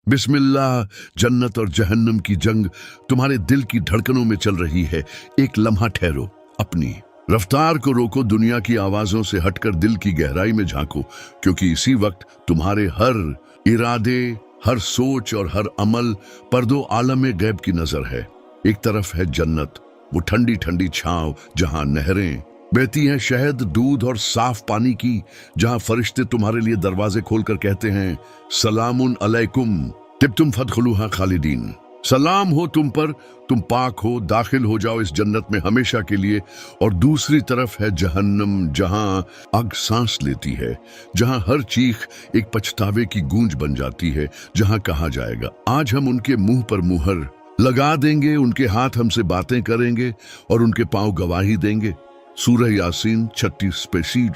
बिस्मिल्लाह। जन्नत और जहन्नम की जंग तुम्हारे दिल की धड़कनों में चल रही है। एक लम्हा ठहरो, अपनी रफ्तार को रोको, दुनिया की आवाजों से हटकर दिल की गहराई में झांको, क्योंकि इसी वक्त तुम्हारे हर इरादे, हर सोच और हर अमल पर दो आलम गैब की नजर है। एक तरफ है जन्नत, वो ठंडी ठंडी छांव जहां नहरें बहती हैं शहद, दूध और साफ पानी की, जहां फरिश्ते तुम्हारे लिए दरवाजे खोलकर कहते हैं सलामुन अलैकुम तिब्तुम फदखुलूहा खालिदीन। सलाम हो तुम पर, तुम पाक हो, दाखिल हो जाओ इस जन्नत में हमेशा के लिए। और दूसरी तरफ है जहन्नम, जहां आग सांस लेती है, जहां हर चीख एक पछतावे की गूंज बन जाती है, जहां कहा जाएगा आज हम उनके मुंह पर मुहर लगा देंगे, उनके हाथ हमसे बातें करेंगे और उनके पांव गवाही देंगे। सूरह यासीन 36 पेशीड।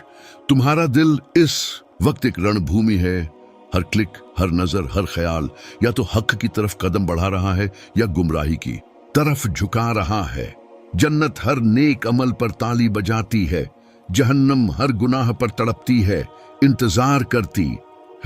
तुम्हारा दिल इस वक्त एक रणभूमि है। हर क्लिक, हर नजर, हर ख्याल या तो हक की तरफ कदम बढ़ा रहा है या गुमराही की तरफ झुका रहा है। जन्नत हर नेक अमल पर ताली बजाती है, जहन्नम हर गुनाह पर तड़पती है, इंतजार करती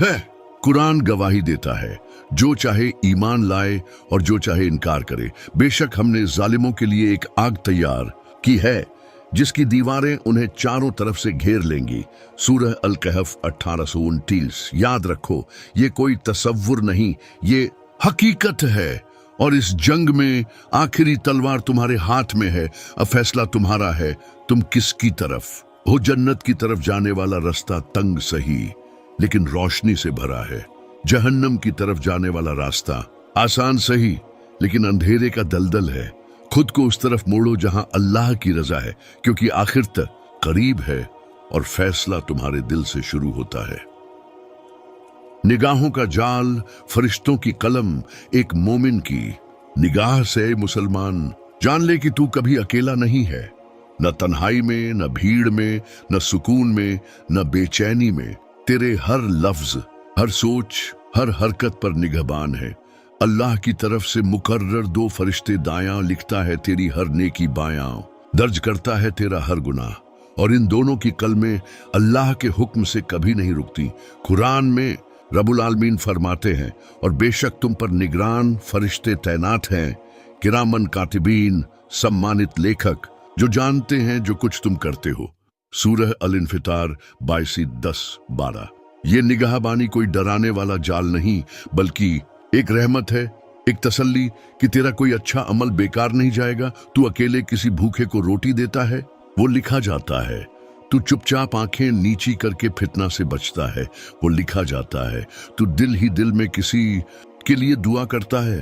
है। कुरान गवाही देता है, जो चाहे ईमान लाए और जो चाहे इनकार करे। बेशक हमने जालिमों के लिए एक आग तैयार की है, जिसकी दीवारें उन्हें चारों तरफ से घेर लेंगी। सूरह अल कहफ 1829। याद रखो, ये कोई तसव्वुर नहीं, ये हकीकत है। और इस जंग में आखिरी तलवार तुम्हारे हाथ में है। अब फैसला तुम्हारा है, तुम किसकी तरफ हो। जन्नत की तरफ जाने वाला रास्ता तंग सही लेकिन रोशनी से भरा है। जहन्नम की तरफ जाने वाला रास्ता आसान सही लेकिन अंधेरे का दलदल है। खुद को उस तरफ मोड़ो जहां अल्लाह की रजा है, क्योंकि आखिर तक करीब है और फैसला तुम्हारे दिल से शुरू होता है। निगाहों का जाल, फरिश्तों की कलम, एक मोमिन की निगाह से मुसलमान जान ले कि तू कभी अकेला नहीं है। न तन्हाई में, न भीड़ में, न सुकून में, न बेचैनी में। तेरे हर लफ्ज, हर सोच, हर हरकत पर निगहबान है। अल्लाह की तरफ से मुकर्रर दो फरिश्ते दायां, लिखता है तेरी हर नेकी बायां, दर्ज करता है तेरा हर गुनाह। और इन दोनों की कलमें अल्लाह के हुक्म से कभी नहीं रुकती। कुरान में रब्बुल आलमीन फरमाते हैं, और बेशक तुम पर निगरान फरिश्ते तैनात हैं, किरामन कातिबीन, सम्मानित लेखक, जो जानते हैं जो कुछ तुम करते हो। सूरह अल इंफितार 22:10-12। ये निगाहबानी कोई डराने वाला जाल नहीं, बल्कि एक रहमत है, एक तसल्ली कि तेरा कोई अच्छा अमल बेकार नहीं जाएगा। तू अकेले किसी भूखे को रोटी देता है, वो लिखा जाता है। तू चुपचाप आंखें नीची करके फितना से बचता है, वो लिखा जाता है। तू दिल ही दिल में किसी के लिए दुआ करता है,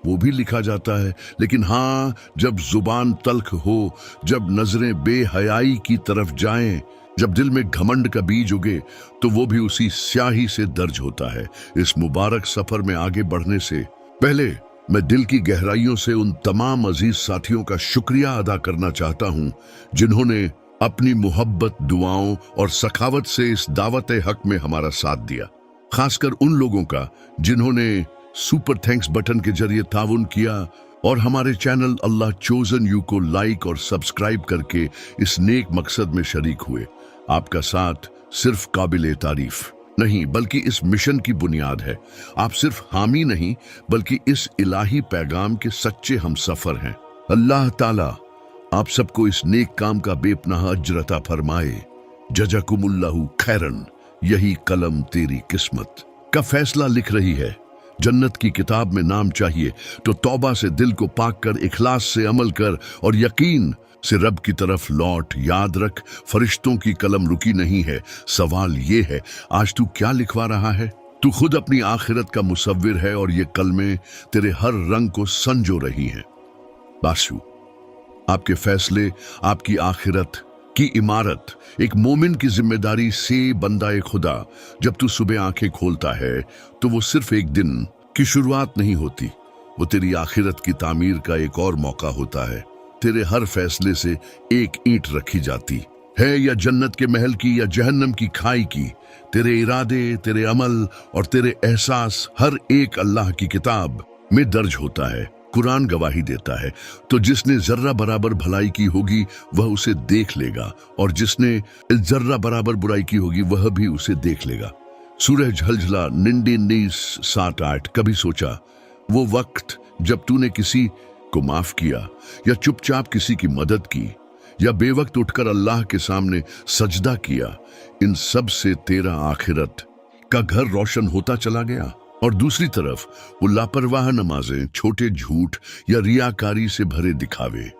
वो भी लिखा जाता है। लेकिन हाँ, जब जुबान तल्ख हो, जब नजरें बेहयाई की तरफ जाएं, जब दिल में घमंड का बीज उगे, तो वो भी उसी स्याही से दर्ज होता है। इस मुबारक सफर में आगे बढ़ने से पहले मैं दिल की गहराइयों से उन तमाम अजीज साथियों का शुक्रिया अदा करना चाहता हूं, जिन्होंने अपनी मोहब्बत, दुआओं और सखावत से इस दावत हक में हमारा साथ दिया। खासकर उन लोगों का जिन्होंने सुपर थैंक्स बटन के जरिए ताउन किया और हमारे चैनल अल्लाह चोजन यू को लाइक और सब्सक्राइब करके इस नेक मकसद में शरीक हुए। आपका साथ सिर्फ काबिले तारीफ नहीं, बल्कि इस मिशन की बुनियाद है। आप सिर्फ हामी नहीं, बल्कि इस इलाही पैगाम के सच्चे हमसफर हैं। अल्लाह ताला आप सबको इस नेक काम का बेपनाह अज्र अता फरमाए। जज़ाकुमुल्लाहु खैरन। यही कलम तेरी किस्मत का फैसला लिख रही है। जन्नत की किताब में नाम चाहिए तो तौबा से दिल को पाक कर, इखलास से अमल कर और यकीन से रब की तरफ लौट। याद रख, फरिश्तों की कलम रुकी नहीं है। सवाल ये है, आज तू क्या लिखवा रहा है? तू खुद अपनी आखिरत का मुसव्विर है और ये कलमें तेरे हर रंग को संजो रही हैं। बाशु, आपके फैसले आपकी आखिरत की इमारत। एक मोमिन की जिम्मेदारी से बंदाए खुदा, जब तू सुबह आंखें खोलता है तो वो सिर्फ एक दिन की शुरुआत नहीं होती, वो तेरी आखिरत की तामीर का एक और मौका होता है। तेरे हर फैसले से एक ईंट रखी जाती है, या जन्नत के महल की या जहन्नम की खाई की। तेरे इरादे, तेरे अमल और तेरे एहसास हर एक अल्लाह की किताब में दर्ज होता है। कुरान गवाही देता है, तो जिसने जर्रा बराबर भलाई की होगी वह उसे देख लेगा, और जिसने जर्रा बराबर बुराई की होगी वह भी उसे देख लेगा। सूरह झलझला 19:7-8। कभी सोचा वो वक्त जब तूने किसी को माफ किया, या चुपचाप किसी की मदद की, या बेवक्त उठकर अल्लाह के सामने सजदा किया? इन सब से तेरा आखिरत का घर रोशन होता चला गया। और दूसरी तरफ वो लापरवाह नमाजें, छोटे झूठ या रियाकारी से भरे दिखावे,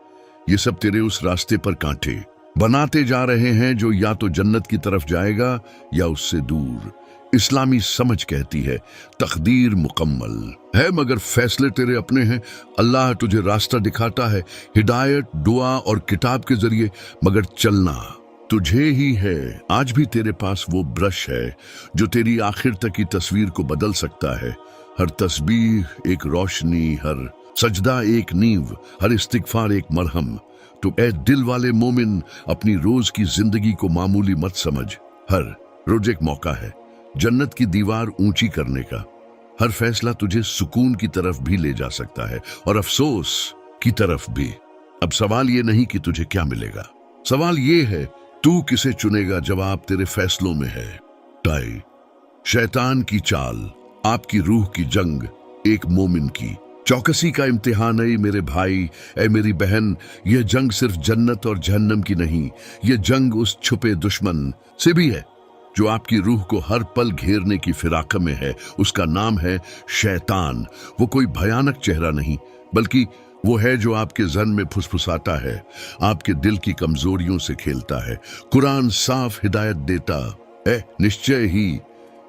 ये सब तेरे उस रास्ते पर कांटे बनाते जा रहे हैं जो या तो जन्नत की तरफ जाएगा या उससे दूर। इस्लामी समझ कहती है तकदीर मुकम्मल है मगर फैसले तेरे अपने हैं। अल्लाह तुझे रास्ता दिखाता है हिदायत, दुआ और किताब के जरिए, मगर चलना तुझे ही है। आज भी तेरे पास वो ब्रश है जो तेरी आखिर तक की तस्वीर को बदल सकता है। हर तस्बीह एक रोशनी, हर सजदा एक नींव, हर इस्तिगफार एक मरहम। तो ए दिल वाले मोमिन, अपनी रोज की जिंदगी को मामूली मत समझ। हर रोज एक मौका है जन्नत की दीवार ऊंची करने का। हर फैसला तुझे सुकून की तरफ भी ले जा सकता है और अफसोस की तरफ भी। अब सवाल ये नहीं कि तुझे क्या मिलेगा, सवाल ये है तू किसे चुनेगा। जवाब तेरे फैसलों में है। टाई शैतान की चाल, आपकी रूह की जंग, एक मोमिन की चौकसी का इम्तिहान है। मेरे भाई, ऐ मेरी बहन, यह जंग सिर्फ जन्नत और जहन्नम की नहीं, यह जंग उस छुपे दुश्मन से भी है जो आपकी रूह को हर पल घेरने की फिराक में है। उसका नाम है शैतान। वो कोई भयानक चेहरा नहीं, बल्कि वो है जो आपके जहन में फुसफुसाता है, आपके दिल की कमजोरियों से खेलता है। कुरान साफ हिदायत देता है, निश्चय ही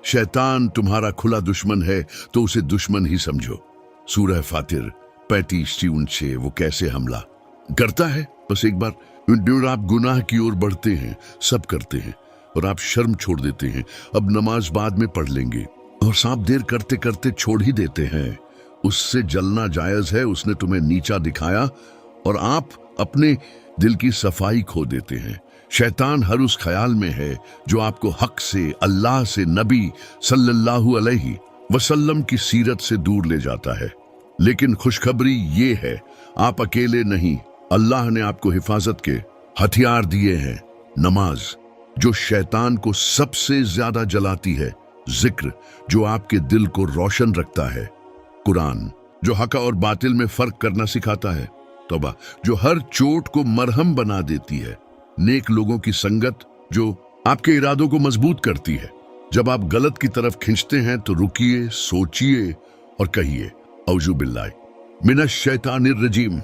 शैतान तुम्हारा खुला दुश्मन है, तो उसे दुश्मन ही समझो। सूरह फातिर 35:6। वो कैसे हमला करता है? बस एक बार आप गुनाह की ओर बढ़ते हैं, सब करते हैं, और आप शर्म छोड़ देते हैं, अब नमाज बाद में पढ़ लेंगे, और सांप देर करते करते छोड़ ही देते हैं। उससे जलना जायज है, उसने तुम्हें नीचा दिखाया और आप अपने दिल की सफाई खो देते हैं। शैतान हर उस ख्याल में है जो आपको हक से, अल्लाह से, नबी सल्लल्लाहु अलैहि वसल्लम की सीरत से दूर ले जाता है। लेकिन खुशखबरी ये है, आप अकेले नहीं, अल्लाह ने आपको हिफाजत के हथियार दिए हैं। नमाज जो शैतान को सबसे ज्यादा जलाती है, जिक्र जो आपके दिल को रोशन रखता है, कुरान जो हक और बातिल में फर्क करना सिखाता है, तौबा जो हर चोट को मरहम बना देती है, नेक लोगों की संगत जो आपके इरादों को मजबूत करती है। जब आप गलत की तरफ खींचते हैं तो रुकिए, सोचिए और कहिए औजु बिल्लाह मिनश शैतानिर रजीम।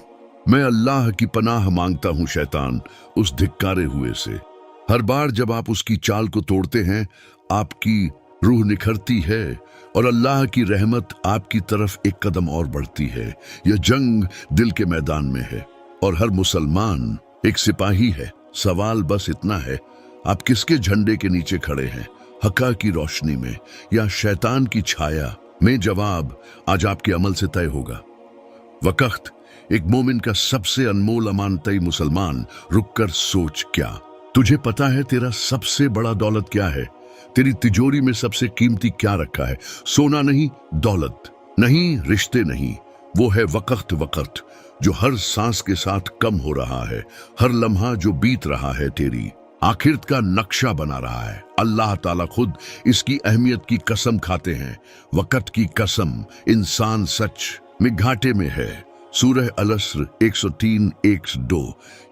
मैं अल्लाह की पनाह मांगता हूं शैतान उस धिक्कारे हुए से। हर बार जब आप उसकी चाल को तोड़ते हैं, आपकी रूह निखरती है और अल्लाह की रहमत आपकी तरफ एक कदम और बढ़ती है। यह जंग दिल के मैदान में है और हर मुसलमान एक सिपाही है। सवाल बस इतना है, आप किसके झंडे के नीचे खड़े हैं, हका की रोशनी में या शैतान की छाया में? जवाब आज आपके अमल से तय होगा। वक्त एक मोमिन का सबसे अनमोल अमानतई मुसलमान, रुककर सोच, क्या तुझे पता है तेरा सबसे बड़ा दौलत क्या है? तेरी तिजोरी में सबसे कीमती क्या रखा है? सोना नहीं, दौलत नहीं, रिश्ते नहीं, वो है वक्त। वक्त जो हर सांस के साथ कम हो रहा है, हर लम्हा जो बीत रहा है तेरी आखिरत का नक्शा बना रहा है। अल्लाह ताला खुद इसकी अहमियत की कसम खाते हैं। वक्त की कसम, इंसान सच में घाटे में है। सूरह अल-अस्र 103-102।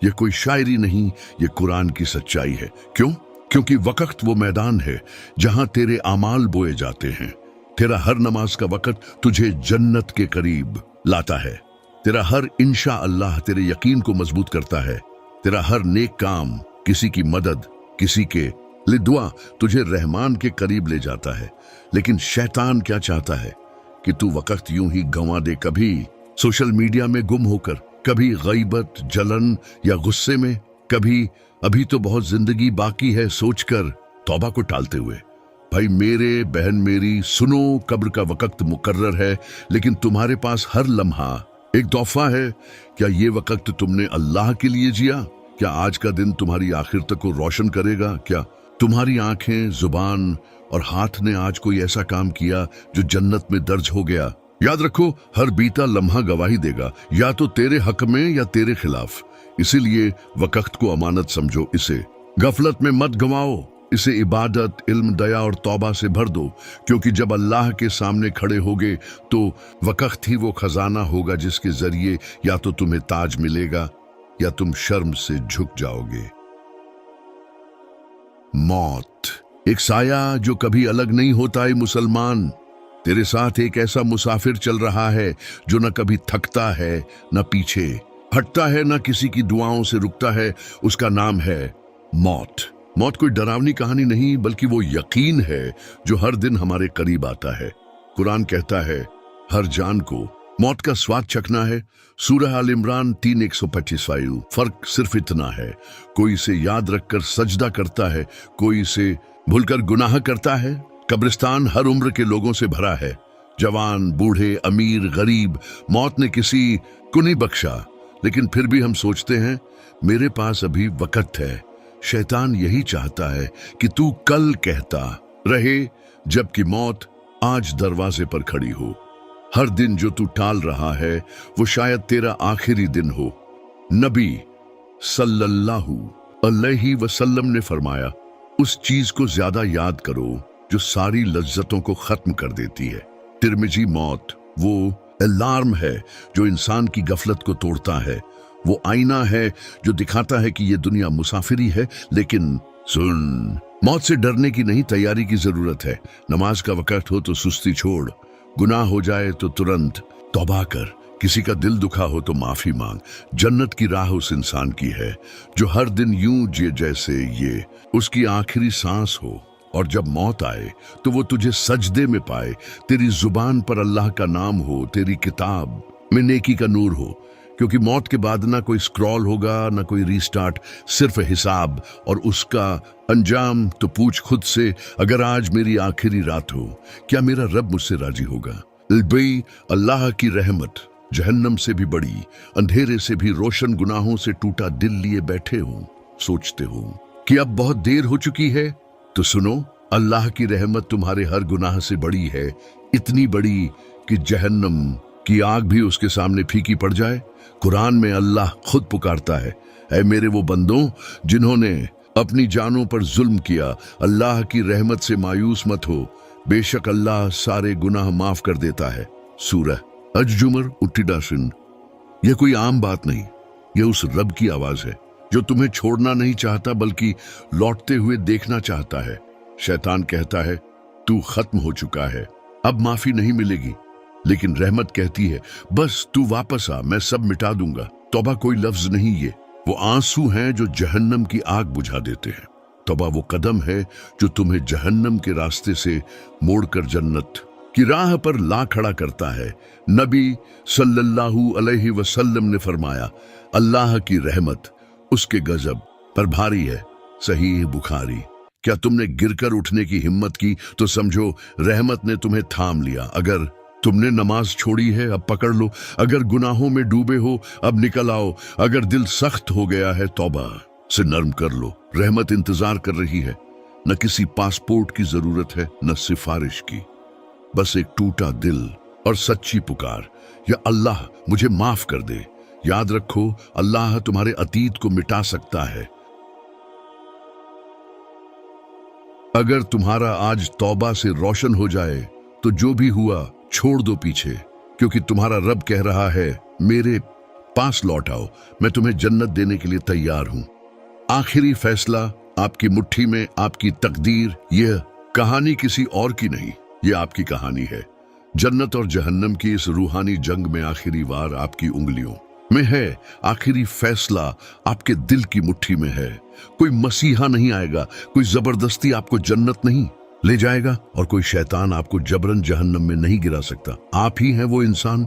यह कोई शायरी नहीं, यह कुरान की सच्चाई है। क्यों? क्योंकि वक्त वो मैदान है जहां तेरे आमाल बोए जाते हैं। तेरा हर नमाज का वक्त तुझे जन्नत के करीब लाता है। तेरा हर इंशा अल्लाह तेरे यकीन को मजबूत करता है। तेरा हर नेक काम, किसी की मदद, किसी के लिए दुआ तुझे रहमान के करीब ले जाता है। लेकिन शैतान क्या चाहता है कि तू वक्त यूं ही गंवा दे, कभी सोशल मीडिया में गुम होकर, कभी गईबत, जलन या गुस्से में, कभी अभी तो बहुत जिंदगी बाकी है सोचकर तौबा को टालते हुए। भाई मेरे, बहन मेरी, सुनो, कब्र का वक्त मुकर्रर है, लेकिन तुम्हारे पास हर लम्हा एक तोहफा है। क्या ये वक्त तुमने अल्लाह के लिए जिया? क्या आज का दिन तुम्हारी आखिर तक को रोशन करेगा? क्या तुम्हारी आंखें, जुबान और हाथ ने आज कोई ऐसा काम किया जो जन्नत में दर्ज हो गया? याद रखो, हर बीता लम्हा गवाही देगा, या तो तेरे हक में या तेरे खिलाफ। इसीलिए वक्त को अमानत समझो, इसे गफलत में मत गंवाओ। इसे इबादत, इल्म, दया और तौबा से भर दो, क्योंकि जब अल्लाह के सामने खड़े होगे तो वक़्त ही वो खजाना होगा जिसके जरिए या तो तुम्हें ताज मिलेगा या तुम शर्म से झुक जाओगे। मौत एक साया जो कभी अलग नहीं होता है मुसलमान। तेरे साथ एक ऐसा मुसाफिर चल रहा है जो न कभी थकता है, न पीछे हटता है, न किसी की दुआओं से रुकता है। उसका नाम है मौत। मौत कोई डरावनी कहानी नहीं, बल्कि वो यकीन है जो हर दिन हमारे करीब आता है। कुरान कहता है हर जान को मौत का स्वाद चखना है। सूरह आल इमरान 3:125। फर्क सिर्फ इतना है, कोई इसे याद रखकर सजदा करता है, कोई इसे भूलकर गुनाह करता है। कब्रिस्तान हर उम्र के लोगों से भरा है, जवान, बूढ़े, अमीर, गरीब। मौत ने किसी को नहीं बख्शा, लेकिन फिर भी हम सोचते हैं मेरे पास अभी वक्त है। शैतान यही चाहता है कि तू कल कहता रहे, जबकि मौत आज दरवाजे पर खड़ी हो। हर दिन जो तू टाल रहा है वो शायद तेरा आखिरी दिन हो। नबी सल्लल्लाहु अलैहि वसल्लम ने फरमाया, उस चीज को ज्यादा याद करो जो सारी लज्जतों को खत्म कर देती है। तिरमिजी मौत वो अलार्म है जो इंसान की गफलत को तोड़ता है। वो आईना है जो दिखाता है कि ये दुनिया मुसाफिरी है, लेकिन सुन, मौत से डरने की नहीं, तैयारी की जरूरत है। नमाज का वक्त हो तो सुस्ती छोड़, गुनाह हो जाए तो तुरंत तौबा कर, किसी का दिल दुखा हो तो माफी मांग। जन्नत की राह उस इंसान की है जो हर दिन यूं जिए जैसे ये उसकी आखिरी सांस हो, और जब मौत आए तो वो तुझे सजदे में पाए, तेरी जुबान पर अल्लाह का नाम हो, तेरी किताब में नेकी का नूर हो। क्योंकि मौत के बाद ना कोई स्क्रॉल होगा, ना कोई रीस्टार्ट, सिर्फ हिसाब, और उसका अंजाम तो पूछ खुद से, अगर आज मेरी आखिरी रात हो, क्या मेरा रब मुझसे राजी होगा? भाई, अल्लाह की रहमत जहन्नम से भी बड़ी, अंधेरे से भी रोशन गुनाहों से टूटा दिल लिए बैठे हो, सोचते हो कि अब बहुत देर हो चुकी है, तो सुनो, अल्लाह की रहमत तुम्हारे हर गुनाह से बड़ी है, इतनी बड़ी कि जहन्नम की आग भी उसके सामने फीकी पड़ जाए। कुरान में अल्लाह खुद पुकारता है, ऐ मेरे वो बंदों जिन्होंने अपनी जानों पर जुल्म किया, अल्लाह की रहमत से मायूस मत हो, बेशक अल्लाह सारे गुनाह माफ कर देता है। सूरह अज-जुमर 80। यह कोई आम बात नहीं, यह उस रब की आवाज है जो तुम्हें छोड़ना नहीं चाहता, बल्कि लौटते हुए देखना चाहता है। शैतान कहता है तू खत्म हो चुका है, अब माफी नहीं मिलेगी, लेकिन रहमत कहती है बस तू वापस आ, मैं सब मिटा दूंगा। तौबा कोई लफ्ज नहीं, ये वो आंसू हैं जो जहन्नम की आग बुझा देते हैं। तौबा वो कदम है जो तुम्हें जहन्नम के रास्ते से मोड़कर जन्नत की राह पर ला खड़ा करता है। नबी सल्लल्लाहु अलैहि वसल्लम ने फरमाया, अल्लाह की रहमत उसके गजब पर भारी है। सहीह बुखारी। क्या तुमने गिरकर उठने की हिम्मत की तो समझो रहमत ने तुम्हें थाम लिया। अगर तुमने नमाज छोड़ी है, अब पकड़ लो। अगर गुनाहों में डूबे हो, अब निकल आओ। अगर दिल सख्त हो गया है, तौबा से नर्म कर लो। रहमत इंतजार कर रही है। न किसी पासपोर्ट की जरूरत है, न सिफारिश की, बस एक टूटा दिल और सच्ची पुकार, या अल्लाह मुझे माफ कर दे। याद रखो, अल्लाह तुम्हारे अतीत को मिटा सकता है। अगर तुम्हारा आज तौबा से रोशन हो जाए तो जो भी हुआ छोड़ दो पीछे, क्योंकि तुम्हारा रब कह रहा है मेरे पास लौट आओ, मैं तुम्हें जन्नत देने के लिए तैयार हूं। आखिरी फैसला आपकी मुट्ठी में, आपकी तकदीर। यह कहानी किसी और की नहीं, यह आपकी कहानी है। जन्नत और जहन्नम की इस रूहानी जंग में आखिरी वार आपकी उंगलियों में है। आखिरी फैसला आपके दिल की मुट्ठी में है। कोई मसीहा नहीं आएगा, कोई जबरदस्ती आपको जन्नत नहीं ले जाएगा, और कोई शैतान आपको जबरन जहन्नम में नहीं गिरा सकता। आप ही हैं वो इंसान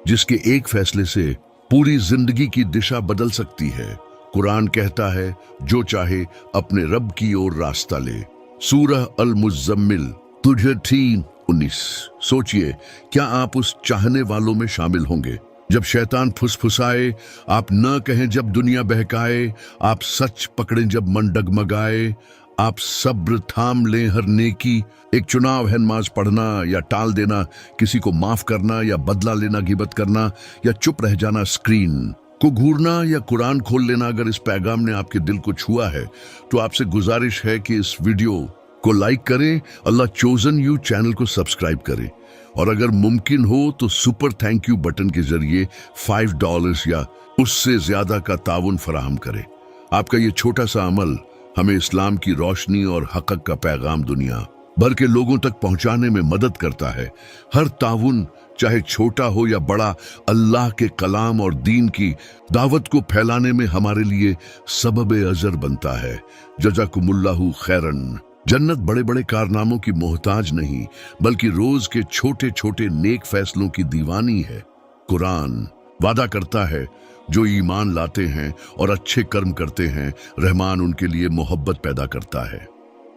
जिसके एक फैसले से पूरी जिंदगी की दिशा बदल सकती है। कुरान कहता है जो चाहे अपने रब की ओर रास्ता ले। सूरह अल मुज़म्मिल 19। सोचिए, क्या आप उस चाहने वालों में शामिल होंगे? जब शैतान फुसफुसाए आप न कहें, जब दुनिया बहकाए आप सच पकड़ें, जब मन डगमगाए आप सब्र थाम लें हर नेकी। एक चुनाव है, नमाज पढ़ना या टाल देना, किसी को माफ करना या बदला लेना, गिबत करना या चुप रह जाना। स्क्रीन को घूरना या कुरान खोल लेना। अगर इस पैगाम ने आपके दिल को छुआ है तो आपसे गुजारिश है कि इस वीडियो को लाइक करें, अल्लाह चोजन यू चैनल को सब्सक्राइब करें और अगर मुमकिन हो तो सुपर थैंक यू बटन के जरिए $5 या उससे ज्यादा का ताउन फराहम करें। आपका ये छोटा सा अमल हमें इस्लाम की रोशनी और हक़ का पैगाम दुनिया भर के लोगों तक पहुंचाने में मदद करता है। हर ताउन चाहे छोटा हो या बड़ा, अल्लाह के कलाम और दीन की दावत को फैलाने में हमारे लिए सबब अजर बनता है। जज़ाकुमुल्लाहु खैरन। जन्नत बड़े बड़े कारनामों की मोहताज नहीं बल्कि रोज के छोटे छोटे नेक फैसलों की दीवानी है। कुरान वादा करता है जो ईमान लाते हैं और अच्छे कर्म करते हैं, रहमान उनके लिए मोहब्बत पैदा करता है।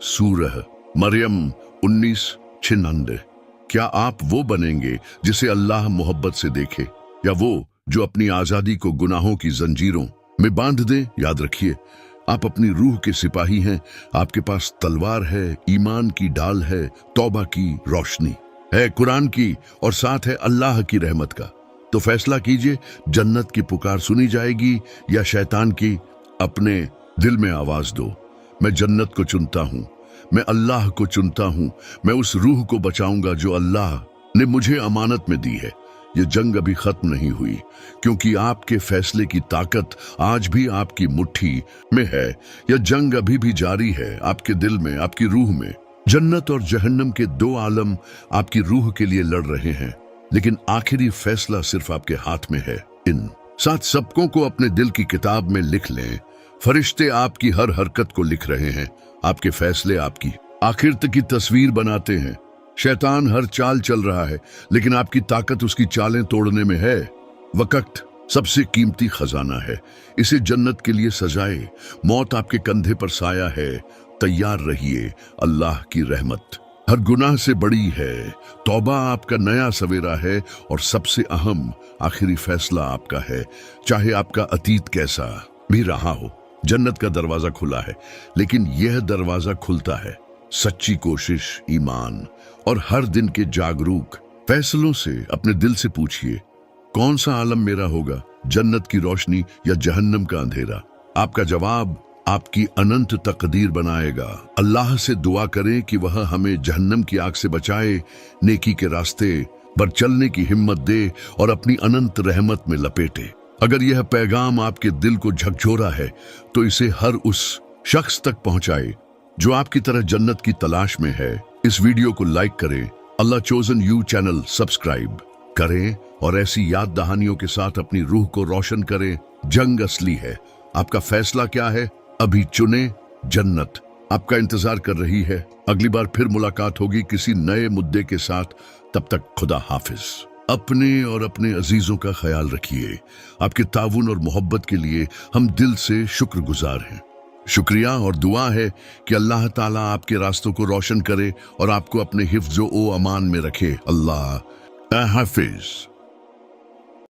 सूरह मरियम 19:96। क्या आप वो बनेंगे जिसे अल्लाह मोहब्बत से देखे या वो जो अपनी आजादी को गुनाहों की जंजीरों में बांध दे? याद रखिए, आप अपनी रूह के सिपाही हैं। आपके पास तलवार है, ईमान की डाल है, तौबा की रोशनी है, कुरान की और साथ है अल्लाह की रहमत का। तो फैसला कीजिए, जन्नत की पुकार सुनी जाएगी या शैतान की? अपने दिल में आवाज दो, मैं जन्नत को चुनता हूं, मैं अल्लाह को चुनता हूं, मैं उस रूह को बचाऊंगा जो अल्लाह ने मुझे अमानत में दी है। ये जंग अभी खत्म नहीं हुई क्योंकि आपके फैसले की ताकत आज भी आपकी मुट्ठी में है। यह जंग अभी भी जारी है, आपके दिल में, आपकी रूह में। जन्नत और जहन्नम के दो आलम आपकी रूह के लिए लड़ रहे हैं, लेकिन आखिरी फैसला सिर्फ आपके हाथ में है। इन 7 सबकों को अपने दिल की किताब में लिख लें। फरिश्ते आपकी हर हरकत को लिख रहे हैं, आपके फैसले आपकी आखिरत की तस्वीर बनाते हैं। शैतान हर चाल चल रहा है लेकिन आपकी ताकत उसकी चालें तोड़ने में है। वक्त सबसे कीमती खजाना है, इसे जन्नत के लिए सजाए। मौत आपके कंधे पर साया है, तैयार रहिए। अल्लाह की रहमत हर गुनाह से बड़ी है, तौबा आपका नया सवेरा है और सबसे अहम आखिरी फैसला आपका है। चाहे आपका अतीत कैसा भी रहा हो, जन्नत का दरवाजा खुला है, लेकिन यह दरवाजा खुलता है सच्ची कोशिश, ईमान और हर दिन के जागरूक फैसलों से। अपने दिल से पूछिए, कौन सा आलम मेरा होगा, जन्नत की रोशनी या जहन्नम का अंधेरा? आपका जवाब आपकी अनंत तकदीर बनाएगा। अल्लाह से दुआ करें कि वह हमें जहन्नम की आग से बचाए, नेकी के रास्ते पर चलने की हिम्मत दे और अपनी अनंत रहमत में लपेटे। अगर यह पैगाम आपके दिल को झकझोरा है तो इसे हर उस शख्स तक पहुंचाए जो आपकी तरह जन्नत की तलाश में है। इस वीडियो को लाइक करें, अल्लाह चोजन यू चैनल सब्सक्राइब करें और ऐसी याद दहानियों के साथ अपनी रूह को रोशन करें। जंग असली है, आपका फैसला क्या है? अभी चुने, जन्नत आपका इंतजार कर रही है। अगली बार फिर मुलाकात होगी किसी नए मुद्दे के साथ। तब तक खुदा हाफिज। अपने और अपने अजीजों का ख्याल रखिए। आपके ताउन और मोहब्बत के लिए हम दिल से शुक्रगुजार हैं। शुक्रिया और दुआ है कि अल्लाह ताला आपके रास्तों को रोशन करे और आपको अपने हिफ्ज़ ओ अमान में रखे। अल्लाह हाफिज।